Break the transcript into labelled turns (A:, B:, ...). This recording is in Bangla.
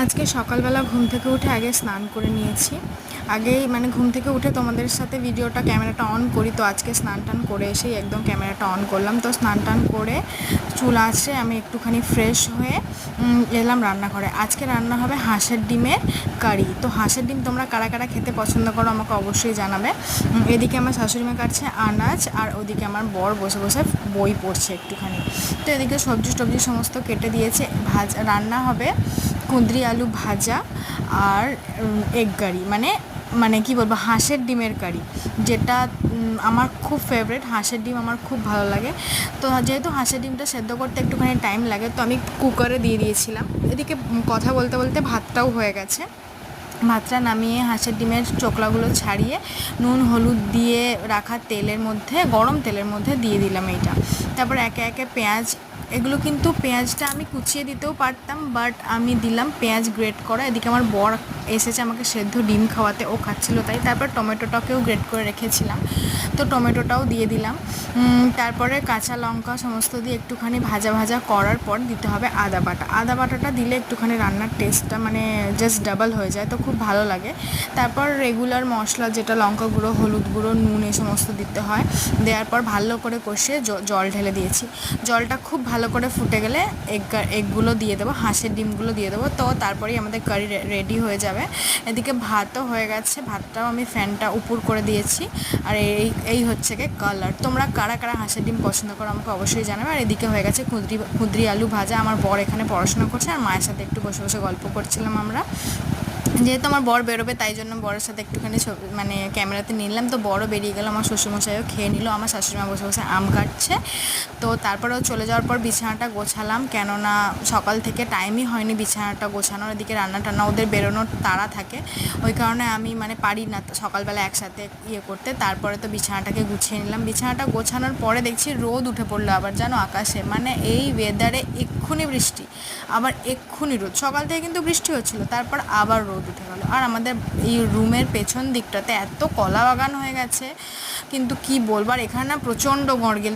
A: আজকে সকালবেলা ঘুম থেকে উঠে আগে স্নান করে নিয়েছি। আগেই মানে ঘুম থেকে উঠে তোমাদের সাথে ভিডিওটা ক্যামেরাটা অন করি, তো আজকে স্নান টান করে এসেই একদম ক্যামেরাটা অন করলাম। তো স্নান টান করে চুল আঁচড়ে আমি একটুখানি ফ্রেশ হয়ে এলাম রান্নাঘরে। আজকে রান্না হবে হাঁসের ডিমের কারি। তো হাঁসের ডিম তোমরা কারা কারা খেতে পছন্দ করো আমাকে অবশ্যই জানাবে। এদিকে আমার শাশুড়িমা কাটছে আনাজ, আর ওদিকে আমার বর বসে বসে বই পড়ছে একটুখানি। তো এদিকে সবজি টবজি সমস্ত কেটে দিয়েছে। রান্না হবে কুঁদরি আলু ভাজা আর এগ কারি, মানে মানে কি বলবো, হাঁসের ডিমের কারি, যেটা আমার খুব ফেভারিট। হাঁসের ডিম আমার খুব ভালো লাগে। তো যেহেতু হাঁসের ডিমটা সেদ্ধ করতে একটুখানি টাইম লাগে, তো আমি কুকারে দিয়ে দিয়েছিলাম। এদিকে কথা বলতে বলতে ভাতটাও হয়ে গেছে। ভাতটা নামিয়ে হাঁসের ডিমের চোকলাগুলো ছাড়িয়ে নুন হলুদ দিয়ে রাখা তেলের মধ্যে, গরম তেলের মধ্যে দিয়ে দিলাম এইটা। তারপর একে একে পেঁয়াজ, এগুলো কিন্তু পেঁয়াজটা আমি কুচিয়ে দিতেও পারতাম, বাট আমি দিলাম পেঁয়াজ গ্রেট করা। এদিকে আমার বর এসেছে আমাকে সেদ্ধ ডিম খাওয়াতে, ও খাচ্ছিলো তাই। তারপর টমেটোটাকেও গ্রেট করে রেখেছিলাম, তো টমেটোটাও দিয়ে দিলাম। তারপরে কাঁচা লঙ্কা সমস্ত দিয়ে একটুখানি ভাজা ভাজা করার পর দিতে হবে আদা বাটা। আদা বাটাটা দিলে একটুখানি রান্নার টেস্টটা মানে জাস্ট ডাবল হয়ে যায়, তো খুব ভালো লাগে। তারপর রেগুলার মশলা যেটা লঙ্কা গুঁড়ো, হলুদ গুঁড়ো, নুন এই সমস্ত দিতে হয়। দেওয়ার পর ভালো করে কষিয়ে জল ঢেলে দিয়েছি। জলটা খুব ভালো করে ফুটে গেলে এগগুলো দিয়ে দেবো, হাঁসের ডিমগুলো দিয়ে দেবো। তো তারপরেই আমাদের কারি রেডি হয়ে যাবে। এদিকে ভাতও হয়ে গেছে, ভাতটাও আমি ফ্যানটা উপর করে দিয়েছি। আর এই হচ্ছে গিয়ে কালার। তোমরা কারা কারা হাঁসের ডিম পছন্দ করো আমাকে অবশ্যই জানাবে। আর এদিকে হয়ে গেছে কুঁদরি আলু ভাজা। আমার বর এখানে পড়াশোনা করছে, আর মায়ের সাথে একটু বসে বসে গল্প করছিলাম আমরা। যেহেতু আমার বর বেরোবে, তাই জন্য বরের সাথে একটুখানি মানে ক্যামেরাতে নিলাম। তো বড়ও বেরিয়ে গেল, আমার শ্বশুরমশাইও খেয়ে নিল, আমার শাশুড়িমা বসে বসে আম কাটছে। তো তারপরেও চলে যাওয়ার পর বিছানাটা গোছালাম, কেননা সকাল থেকে টাইমই হয়নি বিছানাটা গোছানোর। এদিকে রান্না টান্না ওদের বেরোনোর তাড়া থাকে, ওই কারণে আমি মানে পারি না সকালবেলা একসাথে করতে। তারপরে তো বিছানাটাকে গুছিয়ে নিলাম। বিছানাটা গোছানোর পরে দেখছি রোদ উঠে পড়লো আবার, জানো, আকাশে। মানে এই ওয়েদারে এক্ষুনি বৃষ্টি, আবার এক্ষুনি রোদ। সকাল থেকে কিন্তু বৃষ্টি হচ্ছিলো, তারপর আবার রোদ উঠে গেল। আর আমাদের এই রুমের পেছন দিকটাতে এত কলা বাগান হয়ে গেছে, কিন্তু কি বলবার, এখানে না প্রচণ্ড গড়গিল।